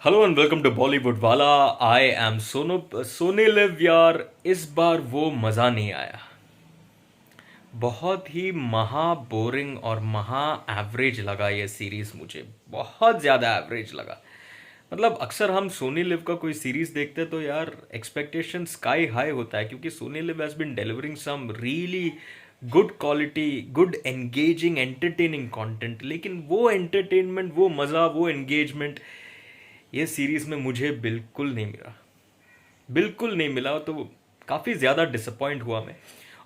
Hello and welcome to Bollywood वाला। I M Soni live यार। इस बार वो मज़ा नहीं आया। बहुत ही महा बोरिंग और महा एवरेज लगा ये सीरीज मुझे। बहुत ज़्यादा एवरेज लगा। मतलब अक्सर हम सोनी लिव का कोई सीरीज देखते तो यार एक्सपेक्टेशन स्काई हाई होता है, क्योंकि Sony LIV has been delivering some really good quality, good engaging entertaining content. लेकिन वो एंटरटेनमेंट, वो मज़ा, वो एंगेजमेंट ये सीरीज में मुझे बिल्कुल नहीं मिला। बिल्कुल नहीं मिला। तो काफ़ी ज़्यादा डिसअपॉइंट हुआ मैं।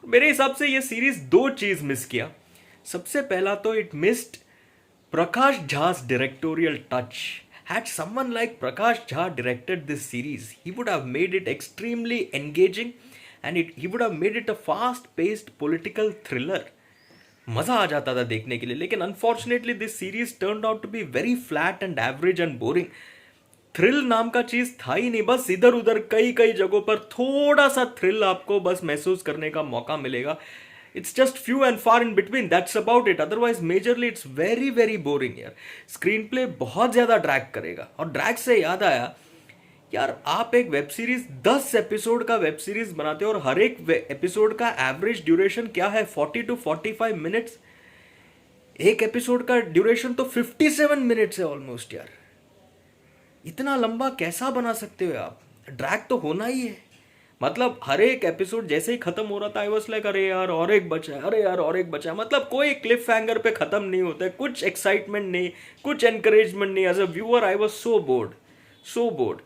मेरे हिसाब से ये सीरीज दो चीज़ मिस किया। सबसे पहला तो it missed Prakash Jha's directorial touch. Had someone like Prakash Jha directed this series, he would have made it extremely engaging and he would have made it a fast-paced political thriller. मज़ा आ जाता था देखने के लिए। लेकिन unfortunately this series turned out to be very flat and average and boring. Thrill नाम का चीज था ही नहीं। बस इधर उधर कई कई जगहों पर थोड़ा सा थ्रिल आपको बस महसूस करने का मौका मिलेगा। It's just few and far in between, that's about it. Otherwise majorly it's very very boring यार। स्क्रीन प्ले बहुत ज्यादा ड्रैग करेगा। और ड्रैग से याद आया यार, आप एक वेब सीरीज 10 एपिसोड का वेब सीरीज बनाते हो और हर एक एपिसोड का एवरेज ड्यूरेशन क्या है, 40 to 45 मिनट्स। एक एपिसोड का ड्यूरेशन तो 57 मिनट्स है ऑलमोस्ट यार। इतना लंबा कैसा बना सकते हो आप? ड्रैग तो होना ही है। मतलब हर एक एपिसोड जैसे ही खत्म हो रहा था आई वाज लाइक अरे यार और एक बचा है, अरे यार और एक बचा है। मतलब कोई क्लिफ हैंगर पे खत्म नहीं होता है, कुछ एक्साइटमेंट नहीं, कुछ एनकरेजमेंट नहीं। As a viewer I was so bored, so bored.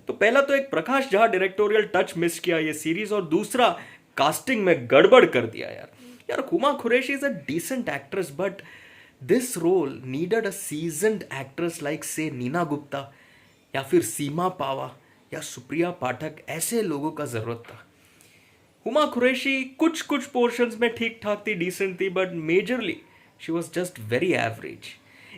तो पहला तो एक Prakash Jha directorial touch miss किया ये सीरीज, और दूसरा कास्टिंग में गड़बड़ कर दिया यार। यार Huma Qureshi is a decent actress, but this role needed a seasoned actress like say Neena Gupta या फिर सीमा पावा या सुप्रिया पाठक। ऐसे लोगों का जरूरत था। हुमा कुरैशी कुछ कुछ पोर्शंस में ठीक ठाक थी, डिसेंट थी, but majorly she was just very average.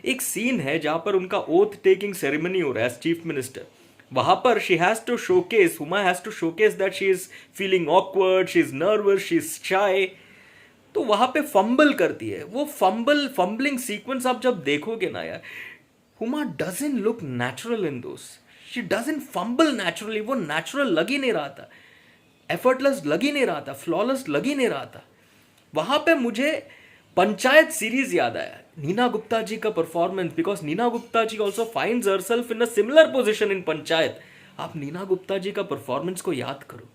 एक सीन है जहां पर उनका ओथ टेकिंग सेरेमनी हो रहा है एज चीफ मिनिस्टर। वहां पर she has to showcase, Huma has to showcase that she is feeling awkward, she is nervous, she is shy. तो वहां पे फंबल करती है। वो फंबलिंग सीक्वेंस आप जब देखोगे ना यार, Huma doesn't look natural in those. She doesn't fumble naturally. वो नेचुरल लग ही नहीं रहा था, एफर्टलेस लग ही नहीं रहा था, फ्लॉलेस लग ही नहीं रहा था। वहां पे मुझे पंचायत सीरीज याद आया, नीना गुप्ता जी का performance, because Neena Gupta ji also finds herself in a similar position in Panchayat. आप नीना गुप्ता जी का परफॉर्मेंस को याद करो।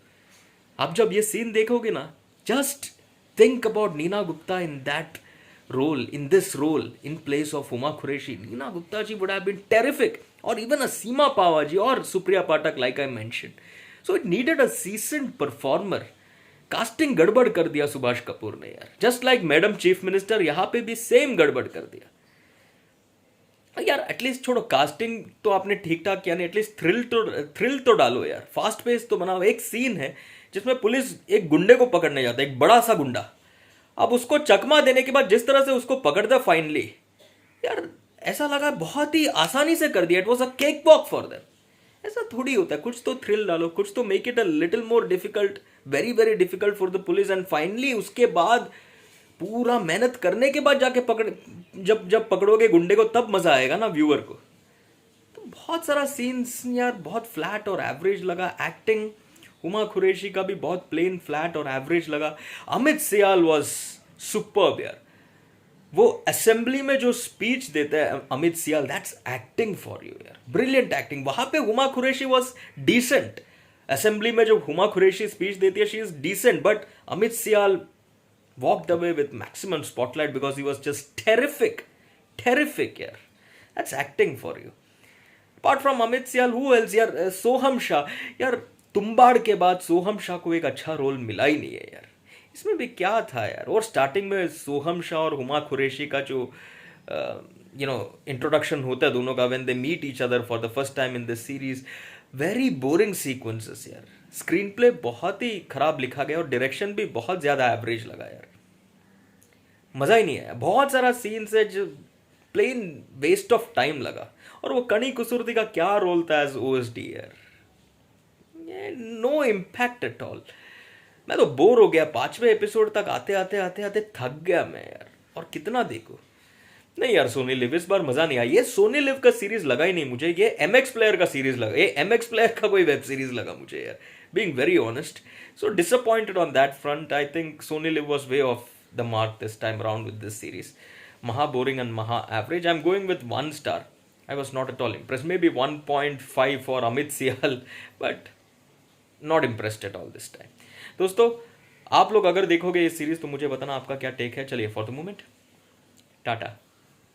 आप जब ये सीन देखोगे ना, just think about Neena Gupta in that role, in this role, in place of Huma Qureshi. Neena Gupta ji would have been terrific, or even a Seema Pava ji or Supriya Patak, like I mentioned. So it needed a seasoned performer. Casting गड़बड़ कर दिया सुभाष कपूर ने यार। Just like madam chief minister, यहां पे भी same गड़बड़ कर दिया यार। एटलीस्ट छोड़ो कास्टिंग तो आपने ठीक ठाक किया नहीं, एटलीस्ट थ्रिल तो डालो यार, फास्ट पेस तो बनाओ। एक सीन है जिसमें पुलिस एक गुंडे को पकड़ने जाता है, एक बड़ा सा गुंडा। अब उसको चकमा देने के बाद जिस तरह से उसको पकड़ दिया फाइनली, यार ऐसा लगा बहुत ही आसानी से कर दिया। It was a cake walk for them. ऐसा थोड़ी होता है। कुछ तो थ्रिल डालो, कुछ तो make it a little more difficult, very very difficult for the police. And finally उसके बाद पूरा मेहनत करने के बाद जाके पकड़, जब जब पकड़ोगे गुंडे को तब मजा आएगा ना व्यूअर को। तो बहुत सारा सीन्स यार बहुत फ्लैट और एवरेज लगा। एक्टिंग हुमा कुरैशी का भी बहुत प्लेन फ्लैट और एवरेज लगा। अमित सियाल वॉज सुपर्ब यार। वो असेंबली में जो स्पीच देता है Amit Sial, that's acting for you यार, ब्रिलियंट एक्टिंग। वहां पे Huma Qureshi was decent. Assembly में जो हुमा कुरैशी स्पीच देती है, she is decent, but Amit Sial walked away with maximum spotlight because he was just terrific, terrific यार। That's acting for you. Apart from Amit Sial, who else यार? सोहम शाह यार। तुम्बाड़ के बाद सोहम शाह को एक अच्छा रोल मिला ही नहीं है यार। इसमें भी क्या था यार। और स्टार्टिंग में सोहम शाह और हुमा कुरैशी का जो इंट्रोडक्शन होता है दोनों का, when they meet each other for the first time in this series, very boring sequences यार। स्क्रीन प्ले बहुत ही खराब लिखा गया और डायरेक्शन भी बहुत ज़्यादा एवरेज लगा यार। मज़ा ही नहीं आया। बहुत सारा सीन्स है जो प्लेन वेस्ट ऑफ टाइम लगा। और वो कनी कुसुरती का क्या रोल था एज ओएसडी यार, नो इम्पैक्ट एट ऑल। मैं तो बोर हो गया। 5वें एपिसोड तक आते आते आते आते थक गया मैं यार। और कितना देखो, नहीं यार, सोनी लिव इस बार मजा नहीं आया। ये सोनी लिव का सीरीज लगा ही नहीं मुझे, ये एमएक्स प्लेयर का सीरीज लगा, ये एमएक्स प्लेयर का कोई वेब सीरीज लगा मुझे यार, being very honest. So disappointed on that front. I think Sony LIV was way off the mark this time around with this series. Maha boring and Maha average. I'm going with 1 star. I was not at all impressed. Maybe 1.5 for Amit Sial, but not impressed at all this time. दोस्तों, आप लोग अगर देखोगे ये series तो मुझे बताना आपका क्या टेक है। चलिए, फॉर द मोमेंट टाटा।